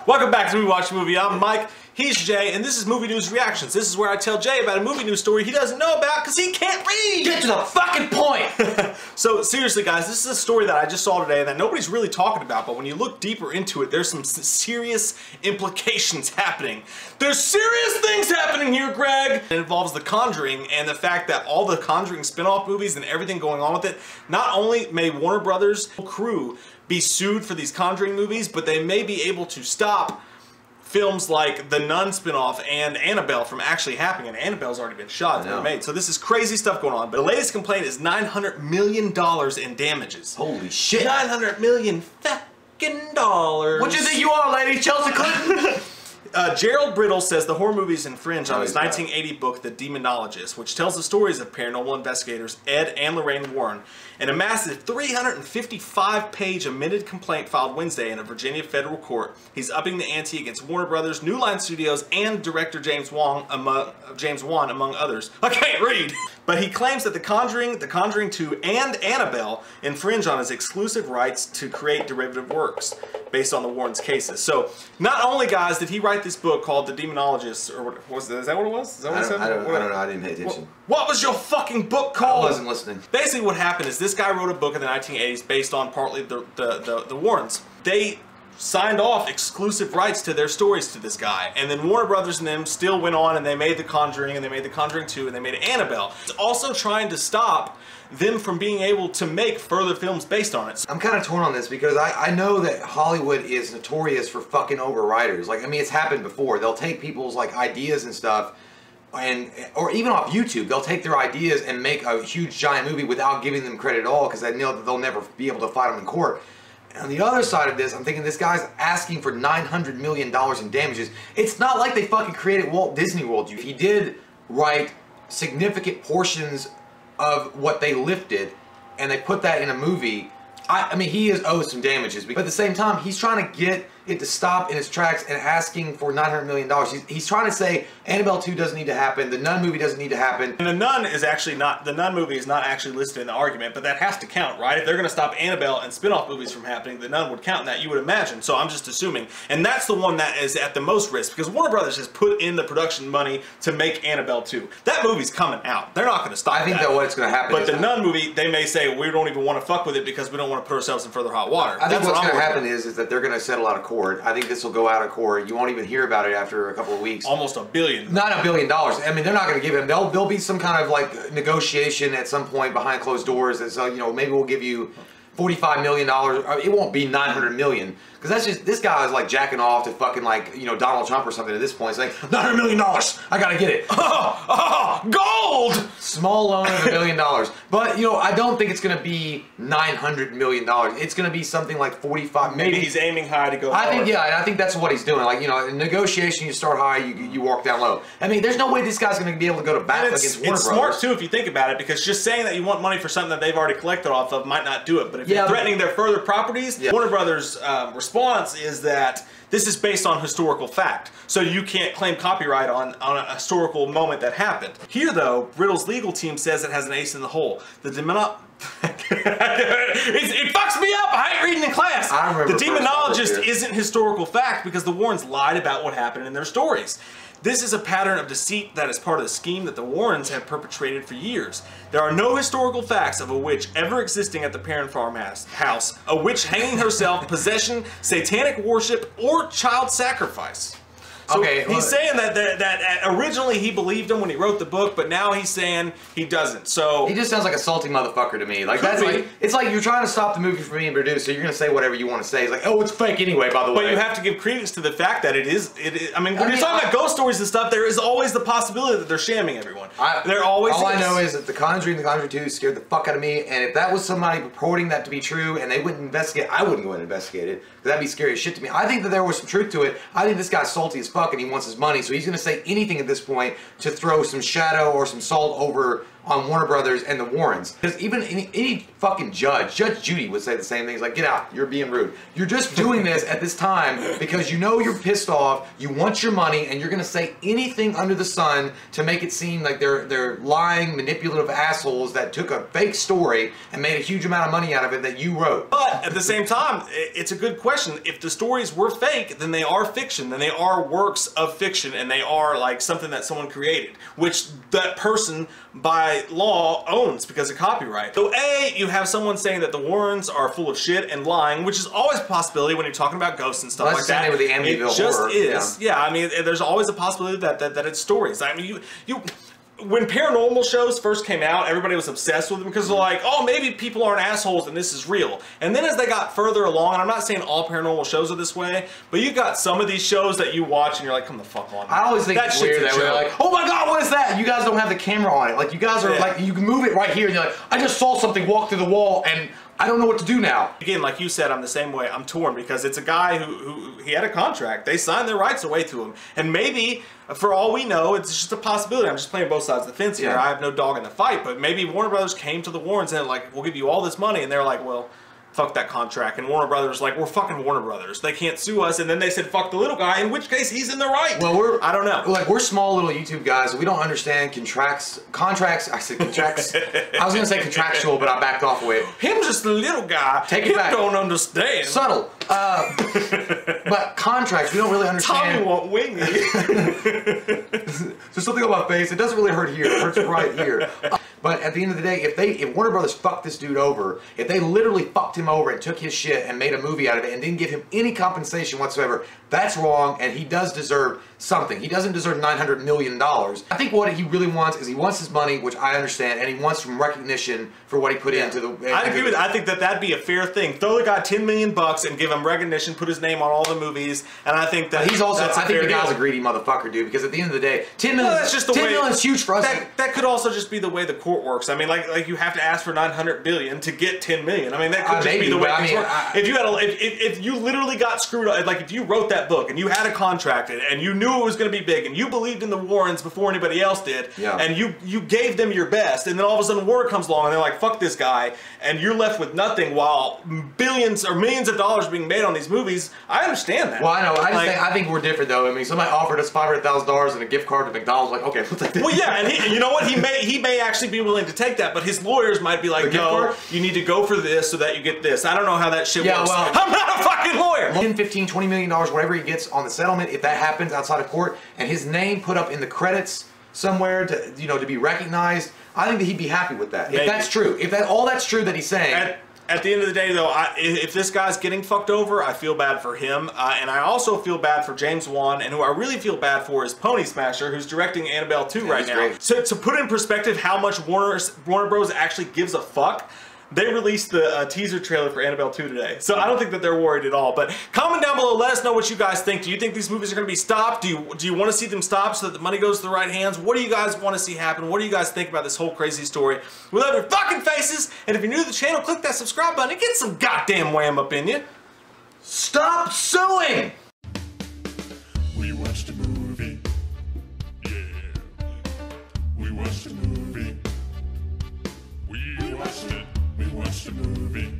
Welcome back to We Watch Movie. I'm Mike, he's Jay, and this is Movie News Reactions. This is where I tell Jay about a movie news story he doesn't know about because he can't read! Get to the fucking point! So seriously guys, this is a story that I just saw today that nobody's really talking about, but when you look deeper into it, there's some serious implications happening. There's serious things happening here, Greg! It involves The Conjuring and the fact that all the Conjuring spin-off movies and everything going on with it, not only may Warner Brothers crew be sued for these Conjuring movies, but they may be able to stop films like the Nun spinoff and Annabelle from actually happening, and Annabelle's already been shot and made. So this is crazy stuff going on. But the latest complaint is $900 million in damages. Holy shit. $900 million fucking dollars. What you think you are, lady? Chelsea Clinton? Gerald Brittle says the horror movies infringe on his 1980 book, The Demonologist, which tells the stories of paranormal investigators Ed and Lorraine Warren, in a massive 355-page amended complaint filed Wednesday in a Virginia federal court. He's upping the ante against Warner Brothers, New Line Studios, and director James Wan, among others. I can't read! But he claims that The Conjuring 2, and Annabelle infringe on his exclusive rights to create derivative works based on the Warrens' cases. So, not only, guys, did he write this book called The Demonologist, or what was it? Is that what it was? Is that what it said? I don't know. I didn't pay attention. What was your fucking book called? I wasn't listening. Basically, what happened is this guy wrote a book in the 1980s based on partly the Warrens. They signed off exclusive rights to their stories to this guy, and then Warner Brothers and them still went on and they made The Conjuring, and they made The Conjuring 2, and they made Annabelle. It's also trying to stop them from being able to make further films based on it. I'm kind of torn on this because I know that Hollywood is notorious for fucking over writers. Like, I mean, it's happened before. They'll take people's like ideas and stuff, or even off YouTube, they'll take their ideas and make a huge giant movie without giving them credit at all because they know that they'll never be able to fight them in court. And on the other side of this, I'm thinking this guy's asking for $900 million in damages. It's not like they fucking created Walt Disney World. He did write significant portions of what they lifted, and they put that in a movie. I mean, he is owed some damages, but at the same time, he's trying to get it to stop in its tracks and asking for $900 million. He's trying to say Annabelle 2 doesn't need to happen, the Nun movie doesn't need to happen. And the Nun is actually not, the Nun movie is not actually listed in the argument, but that has to count, right? If they're going to stop Annabelle and spin-off movies from happening, the Nun would count in that, you would imagine. So I'm just assuming. And that's the one that is at the most risk, because Warner Brothers has put in the production money to make Annabelle 2. That movie's coming out. They're not going to stop I think that what's going to happen But the Nun movie, they may say, we don't even want to fuck with it because we don't want to put ourselves in further hot water. I think what's going to happen is that they're going to settle out of court. I think this will go out of court. You won't even hear about it after a couple of weeks. Almost $1 billion. Not $1 billion. I mean, they're not going to give him. There'll be some kind of like negotiation at some point behind closed doors. That's you know, maybe we'll give you $45 million. It won't be $900 million because that's just, this guy is like jacking off to fucking like, you know, Donald Trump or something at this point. It's like $900 million. I gotta get it. Gold. Small loan of $1 billion. But you know, I don't think it's gonna be $900 million. It's gonna be something like 45. Maybe he's aiming high to go. I think, yeah, and I think that's what he's doing. Like, you know, in negotiation, you start high, you walk down low. I mean, there's no way this guy's gonna be able to go to bat against Warner Brothers. It's smart too if you think about it, because just saying that you want money for something that they've already collected off of might not do it. But if you're threatening their further properties, Warner Brothers' response is that this is based on historical fact, so you can't claim copyright on a historical moment that happened. Here, though, Brittle's legal team says it has an ace in the hole. It fucks me up. I ain't reading in class. The Demonologist isn't historical fact because the Warrens lied about what happened in their stories. This is a pattern of deceit that is part of the scheme that the Warrens have perpetrated for years. There are no historical facts of a witch ever existing at the Perrin farmhouse, a witch hanging herself, possession, satanic worship, or child sacrifice. So he's saying that originally he believed him when he wrote the book, but now he's saying he doesn't. So he just sounds like a salty motherfucker to me. Like that's like, it's like you're trying to stop the movie from being produced, so you're gonna say whatever you want to say. It's like, oh, it's fake anyway, by the way. But you have to give credence to the fact that it is. I mean, when you're talking about ghost stories and stuff, there is always the possibility that they're shamming everyone. There always is. All I know is that The Conjuring, The Conjuring 2 scared the fuck out of me, and if that was somebody purporting that to be true and they wouldn't investigate, I wouldn't go and investigate it, because that'd be scary as shit to me. I think that there was some truth to it. I think this guy's salty as fuck and he wants his money. So he's going to say anything at this point to throw some shadow or some salt over on Warner Brothers and the Warrens. Because even any fucking Judge Judy would say the same thing. He's like, get out, you're being rude. You're just doing this at this time because you know you're pissed off, you want your money, and you're gonna say anything under the sun to make it seem like they're lying, manipulative assholes that took a fake story and made a huge amount of money out of it that you wrote. But at the same time, it's a good question. If the stories were fake, then they are fiction, then they are works of fiction, and they are like something that someone created, which that person by law owns because of copyright. So A, you have someone saying that the Warrens are full of shit and lying, which is always a possibility when you're talking about ghosts and stuff like that. With the Amityville it just horror. is. Yeah, I mean, there's always a possibility that it's stories. I mean, when paranormal shows first came out, everybody was obsessed with them because they're like, oh, maybe people aren't assholes and this is real. And then as they got further along, and I'm not saying all paranormal shows are this way, but you got some of these shows that you watch and you're like, come the fuck on. I always think it's weird that we're like, oh my god, what is that? You guys don't have the camera on it. Like, you guys are like, you can move it right here and you're like, I just saw something walk through the wall and I don't know what to do now. Again, like you said, I'm the same way. I'm torn because it's a guy who he had a contract. They signed their rights away to him. And maybe, for all we know, it's just a possibility. I'm just playing both sides of the fence here. I have no dog in the fight. But maybe Warner Brothers came to the Warrens and like, we'll give you all this money. And they're like, well, fuck that contract. And Warner Brothers like, we're fucking Warner Brothers. They can't sue us. And then they said, fuck the little guy, in which case he's in the right. Well, I don't know. Like, we're small little YouTube guys. We don't understand contracts. I said contracts. I was going to say contractual, but I backed off with it. Him just a little guy. Take it back. Don't understand. Subtle. But contracts, we don't really understand. Tommy won't wing me. There's something on my face. It doesn't really hurt here. It hurts right here. But at the end of the day, if Warner Brothers fucked this dude over, if they literally fucked him over and took his shit and made a movie out of it and didn't give him any compensation whatsoever, that's wrong, and he does deserve something. He doesn't deserve $900 million. I think what he really wants is he wants his money, which I understand, and he wants some recognition for what he put into the... I agree with that. I think that that'd be a fair thing. Throw the guy $10 million and give him recognition, put his name on all the movies, and I think that but he's also... I think the guy's a greedy motherfucker, dude, because at the end of the day, $10 million, that's just the $10 million is huge for us. That could also just be the way the court works. I mean, like you have to ask for $900 billion to get $10 million. I mean, that could just be the way things work. If you literally got screwed up, like if you wrote that book and you had a contract and you knew it was going to be big and you believed in the Warrens before anybody else did, and you gave them your best, and then all of a sudden Warner comes along and they're like, fuck this guy, and you're left with nothing while billions or millions of dollars being made on these movies, I understand that. Well, I know. I think we're different though. I mean, somebody offered us $500,000 and a gift card to McDonald's. Like, okay, we'll take that. Well, yeah, and you know what? He may actually be willing to take that, but his lawyers might be like, no, you need to go for this so that you get this. I don't know how that shit works. Well, I'm not a fucking lawyer. 10, 15, $20 million, whatever he gets on the settlement, if that happens outside of court, and his name put up in the credits somewhere to to be recognized, I think that he'd be happy with that. Maybe. If that's true, if all that's true that he's saying. At the end of the day, though, if this guy's getting fucked over, I feel bad for him. And I also feel bad for James Wan, and who I really feel bad for is Pony Smasher, who's directing Annabelle 2 right now. Great. So to put in perspective how much Warner Bros. Actually gives a fuck, they released the teaser trailer for Annabelle 2 today. So I don't think that they're worried at all. But comment down below, let us know what you guys think. Do you think these movies are going to be stopped? Do you want to see them stopped so that the money goes to the right hands? What do you guys want to see happen? What do you guys think about this whole crazy story? We love your fucking faces. And if you're new to the channel, click that subscribe button and get some goddamn wham up in you. Stop suing! We watched a movie. Yeah. We watched a movie. We watched it. We watched a movie.